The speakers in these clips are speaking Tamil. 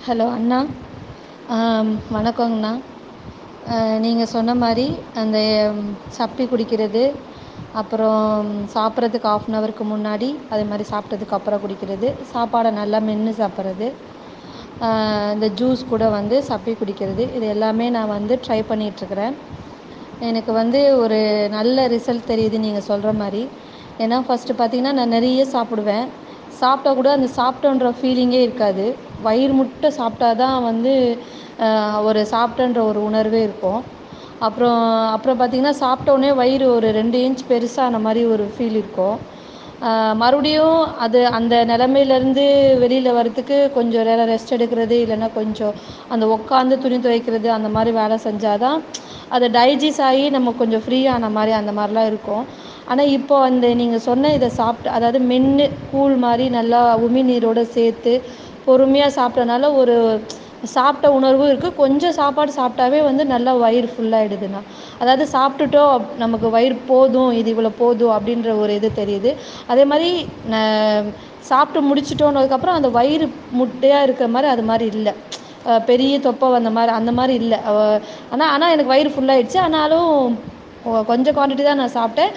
ஹலோ அண்ணா. வணக்கங்கண்ணா. நீங்கள் சொன்ன மாதிரி அந்த சப்பி குடிக்கிறது, அப்புறம் சாப்பிட்றதுக்கு 1/2 முன்னாடி, அதே மாதிரி சாப்பிட்டதுக்கு அப்புறம் குடிக்கிறது, சாப்பாடை நல்லா மென்று சாப்பிட்றது, இந்த ஜூஸ் கூட வந்து சப்பி குடிக்கிறது, இது எல்லாமே நான் வந்து ட்ரை பண்ணிகிட்ருக்கிறேன். எனக்கு வந்து ஒரு நல்ல ரிசல்ட் தெரியுது நீங்கள் சொல்கிற மாதிரி. ஏன்னா ஃபஸ்ட்டு பார்த்திங்கன்னா நான் நிறைய சாப்பிடுவேன். சாப்பிட்டா கூட அந்த சாப்பிட்டோன்ற ஃபீலிங்கே இருக்காது. வயிறு முட்டை சாப்பிட்டா தான் வந்து ஒரு சாப்பிட்டேன்ற ஒரு உணர்வே இருக்கும். அப்புறம் அப்புறம் பார்த்திங்கன்னா சாப்பிட்டோன்னே வயிறு ஒரு 2 இன்ச் பெருசான மாதிரி ஒரு ஃபீல் இருக்கும். மறுபடியும் அது அந்த நிலமையிலேருந்து வெளியில் வரத்துக்கு கொஞ்சம் நேரம் ரெஸ்ட் எடுக்கிறது, இல்லைன்னா கொஞ்சம் அந்த உட்காந்து துணி துவைக்கிறது அந்த மாதிரி வேலை செஞ்சால் தான் அது டைஜஸ்ட் ஆகி நம்ம கொஞ்சம் ஃப்ரீ ஆன மாதிரி அந்த மாதிரிலாம் இருக்கும். ஆனால் இப்போ அந்த நீங்கள் சொன்ன இதை சாப்பிட்டு, அதாவது மென்று கூழ் மாதிரி நல்லா உமிழ்நீரோடு சேர்த்து பொறுமையாக சாப்பிட்டனால ஒரு சாப்பிட்ட உணர்வும் இருக்குது. கொஞ்சம் சாப்பாடு சாப்பிட்டாவே வந்து நல்லா வயிறு ஃபுல்லாகிடுதுண்ணா. அதாவது சாப்பிட்டுட்டோம், நமக்கு வயிறு போதும், இது இவ்வளோ போதும் அப்படின்ற ஒரு இது தெரியுது. அதே மாதிரி சாப்பிட்டு முடிச்சிட்டோன்னதுக்கப்புறம் அந்த வயிறு முட்டையாக இருக்கிற மாதிரி அது மாதிரி இல்லை. பெரிய தொப்பை வந்த மாதிரி அந்த மாதிரி இல்லை. ஆனால் எனக்கு வயிறு ஃபுல்லாகிடுச்சு. ஆனாலும் கொஞ்சம் குவான்டிட்டி தான் நான் சாப்பிட்டேன்.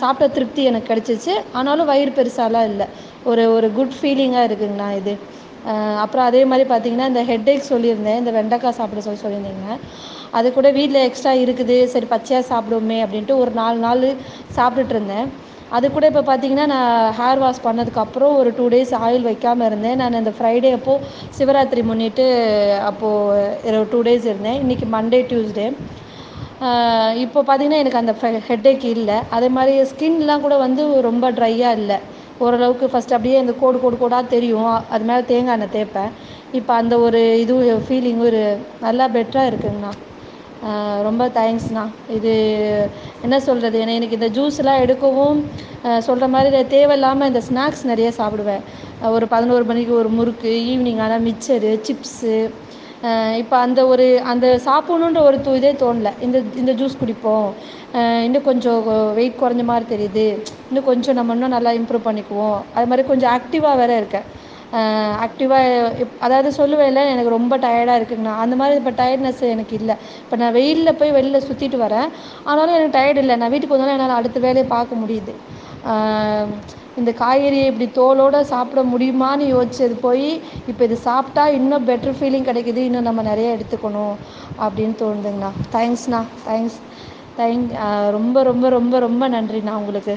சாப்பிட்ட திருப்தி எனக்கு கிடச்சிச்சு. ஆனாலும் வயிறு பெருசாலாம் இல்லை. ஒரு ஒரு குட் ஃபீலிங்காக இருக்குங்கண்ணா இது. அப்புறம் அதே மாதிரி பார்த்திங்கன்னா இந்த ஹெட்டேக் சொல்லியிருந்தேன், இந்த வெண்டைக்காய் சாப்பிட சொல்லியிருந்தீங்க. அது கூட வீட்டில் எக்ஸ்ட்ரா இருக்குது, சரி பச்சையாக சாப்பிடுவோமே அப்படின்ட்டு ஒரு 4 நாள் சாப்பிட்டுட்டு இருந்தேன். அது கூட இப்போ பார்த்திங்கன்னா நான் ஹேர் வாஷ் பண்ணதுக்கப்புறம் ஒரு 2 டேஸ் ஆயில் வைக்காமல் இருந்தேன். நான் இந்த ஃப்ரைடே அப்போது சிவராத்திரி முன்னிட்டு அப்போது 2 டேஸ் இருந்தேன். இன்றைக்கி மண்டே டியூஸ்டே. இப்போ பார்த்திங்கன்னா எனக்கு அந்த ஹெட்டேக் இல்லை. அதே மாதிரி ஸ்கின்லாம் கூட வந்து ரொம்ப ட்ரையாக இல்லை. ஓரளவுக்கு ஃபஸ்ட் அப்படியே அந்த கோடு கோடு கோடாக தெரியும். அது மேலே தேங்காய் எண்ணெய் தேய்ப்பேன். இப்போ அந்த ஒரு இதுவும் ஃபீலிங்கும் நல்லா பெட்டராக இருக்குங்கண்ணா. ரொம்ப தேங்க்ஸ்ண்ணா. இது என்ன சொல்கிறது, எனக்கு இந்த ஜூஸ்லாம் எடுக்கவும் சொல்கிற மாதிரி தேவையில்லாமல் இந்த ஸ்நாக்ஸ் நிறைய சாப்பிடுவேன். ஒரு 11 மணிக்கு ஒரு முறுக்கு, ஈவினிங் ஆனால் மிக்சரு, சிப்ஸு. இப்போ அந்த சாப்பிட்ணுன்ற ஒரு இதே தோணல. இந்த ஜூஸ் குடிப்போம், இன்னும் கொஞ்சம் வெயிட் குறைஞ்ச மாதிரி தெரியுது, இன்னும் கொஞ்சம் நம்ம இன்னும் நல்லா இம்ப்ரூவ் பண்ணிக்குவோம், அது மாதிரி கொஞ்சம் ஆக்டிவாக வேறு இருக்கேன். ஆக்டிவாக அதாவது சொல்லுவேன்ல, எனக்கு ரொம்ப டயர்டாக இருக்குங்கண்ணா, அந்த மாதிரி இப்போ டயர்ட்னஸ் எனக்கு இல்லை. இப்போ நான் வெயிலில் போய் வெளியில் சுற்றிட்டு வரேன், ஆனாலும் எனக்கு டயர்ட் இல்லை. நான் வீட்டுக்கு வந்தாலும் என்னால் அடுத்த வேலையை பார்க்க முடியுது. இந்த காய்கறியை இப்படி தோலோடு சாப்பிட முடியுமான்னு யோசிச்சது போய் இப்போ இது சாப்பிட்டா இன்னும் பெட்டர் ஃபீலிங் கிடைக்குது, இன்னும் நம்ம நிறைய எடுத்துக்கணும் அப்படின்னு தோணுதுங்கண்ணா. தேங்க்ஸ்ண்ணா. ரொம்ப ரொம்ப ரொம்ப ரொம்ப நன்றிண்ணா உங்களுக்கு.